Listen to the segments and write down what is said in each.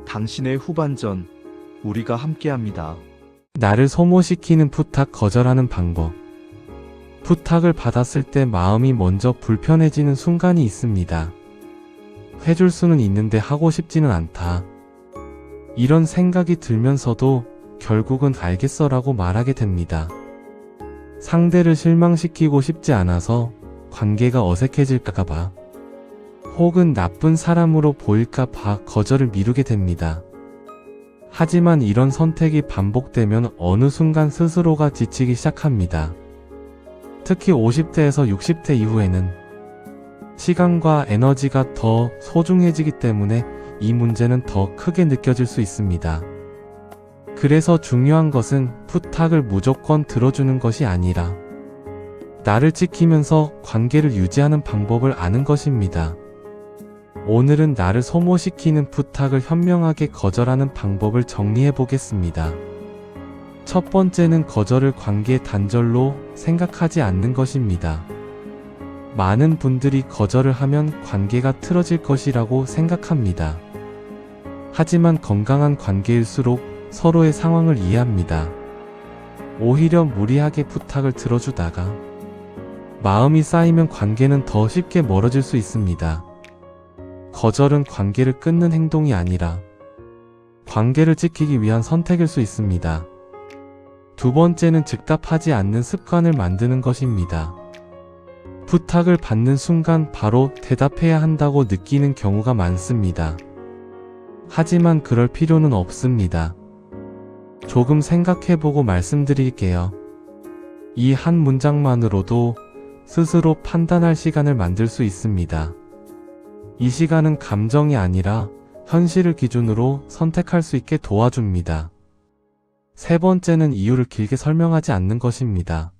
당신의 후반전, 우리가 함께합니다. 나를 소모시키는 부탁 거절하는 방법. 부탁을 받았을 때 마음이 먼저 불편해지는 순간이 있습니다. 해줄 수는 있는데 하고 싶지는 않다. 이런 생각이 들면서도 결국은 알겠어라고 말하게 됩니다. 상대를 실망시키고 싶지 않아서 관계가 어색해질까봐, 혹은 나쁜 사람으로 보일까봐 거절을 미루게 됩니다. 하지만 이런 선택이 반복되면 어느 순간 스스로가 지치기 시작합니다. 특히 50대에서 60대 이후에는 시간과 에너지가 더 소중해지기 때문에 이 문제는 더 크게 느껴질 수 있습니다. 그래서 중요한 것은 부탁을 무조건 들어주는 것이 아니라 나를 지키면서 관계를 유지하는 방법을 아는 것입니다. 오늘은 나를 소모시키는 부탁을 현명하게 거절하는 방법을 정리해 보겠습니다. 첫 번째는 거절을 관계의 단절로 생각하지 않는 것입니다. 많은 분들이 거절을 하면 관계가 틀어질 것이라고 생각합니다. 하지만 건강한 관계일수록 서로의 상황을 이해합니다. 오히려 무리하게 부탁을 들어주다가 마음이 쌓이면 관계는 더 쉽게 멀어질 수 있습니다. 거절은 관계를 끊는 행동이 아니라 관계를 지키기 위한 선택일 수 있습니다. 두 번째는 즉답하지 않는 습관을 만드는 것입니다. 부탁을 받는 순간 바로 대답해야 한다고 느끼는 경우가 많습니다. 하지만 그럴 필요는 없습니다. 조금 생각해보고 말씀드릴게요. 이 한 문장만으로도 스스로 판단할 시간을 만들 수 있습니다. 이 시간은 감정이 아니라 현실을 기준으로 선택할 수 있게 도와줍니다. 세 번째는 이유를 길게 설명하지 않는 것입니다.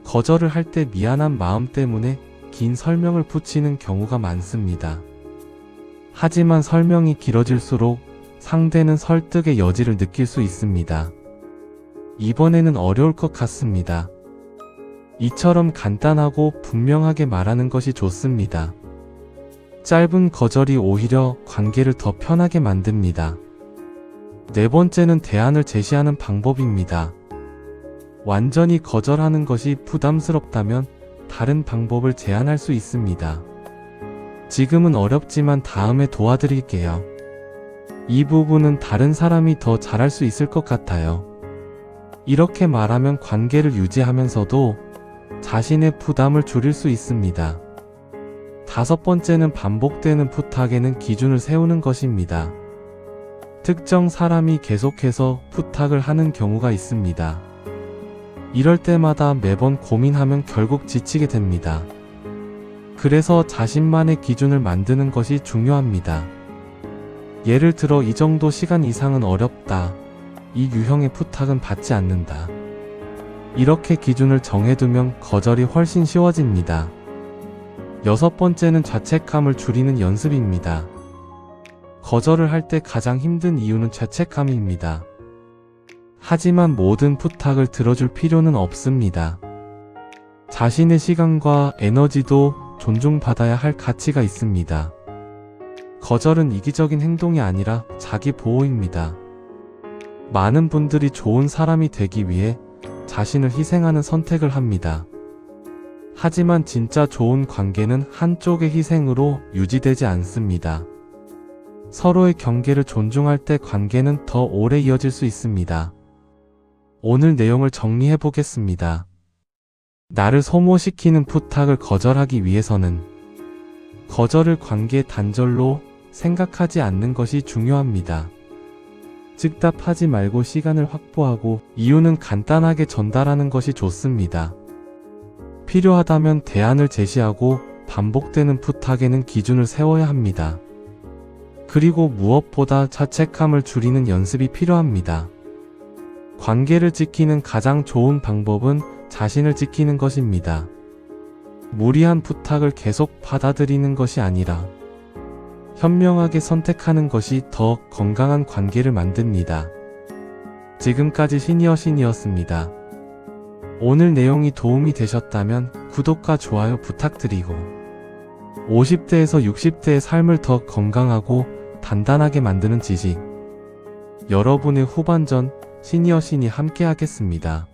거절을 할 때 미안한 마음 때문에 긴 설명을 붙이는 경우가 많습니다. 하지만 설명이 길어질수록 상대는 설득의 여지를 느낄 수 있습니다. 이번에는 어려울 것 같습니다. 이처럼 간단하고 분명하게 말하는 것이 좋습니다. 짧은 거절이 오히려 관계를 더 편하게 만듭니다. 네 번째는 대안을 제시하는 방법입니다. 완전히 거절하는 것이 부담스럽다면 다른 방법을 제안할 수 있습니다. 지금은 어렵지만 다음에 도와드릴게요. 이 부분은 다른 사람이 더 잘할 수 있을 것 같아요. 이렇게 말하면 관계를 유지하면서도 자신의 부담을 줄일 수 있습니다. 다섯 번째는 반복되는 부탁에는 기준을 세우는 것입니다. 특정 사람이 계속해서 부탁을 하는 경우가 있습니다. 이럴 때마다 매번 고민하면 결국 지치게 됩니다. 그래서 자신만의 기준을 만드는 것이 중요합니다. 예를 들어 이 정도 시간 이상은 어렵다. 이 유형의 부탁은 받지 않는다. 이렇게 기준을 정해두면 거절이 훨씬 쉬워집니다. 여섯 번째는 자책감을 줄이는 연습입니다. 거절을 할 때 가장 힘든 이유는 죄책감입니다. 하지만 모든 부탁을 들어줄 필요는 없습니다. 자신의 시간과 에너지도 존중받아야 할 가치가 있습니다. 거절은 이기적인 행동이 아니라 자기 보호입니다. 많은 분들이 좋은 사람이 되기 위해 자신을 희생하는 선택을 합니다. 하지만 진짜 좋은 관계는 한쪽의 희생으로 유지되지 않습니다. 서로의 경계를 존중할 때 관계는 더 오래 이어질 수 있습니다. 오늘 내용을 정리해 보겠습니다. 나를 소모시키는 부탁을 거절하기 위해서는 거절을 관계의 단절로 생각하지 않는 것이 중요합니다. 즉답하지 말고 시간을 확보하고 이유는 간단하게 전달하는 것이 좋습니다. 필요하다면 대안을 제시하고 반복되는 부탁에는 기준을 세워야 합니다. 그리고 무엇보다 자책감을 줄이는 연습이 필요합니다. 관계를 지키는 가장 좋은 방법은 자신을 지키는 것입니다. 무리한 부탁을 계속 받아들이는 것이 아니라 현명하게 선택하는 것이 더 건강한 관계를 만듭니다. 지금까지 시니어였습니다. 오늘 내용이 도움이 되셨다면 구독과 좋아요 부탁드리고 50대에서 60대의 삶을 더 건강하고 단단하게 만드는 지식. 여러분의 후반전 시니어 신이 함께 하겠습니다.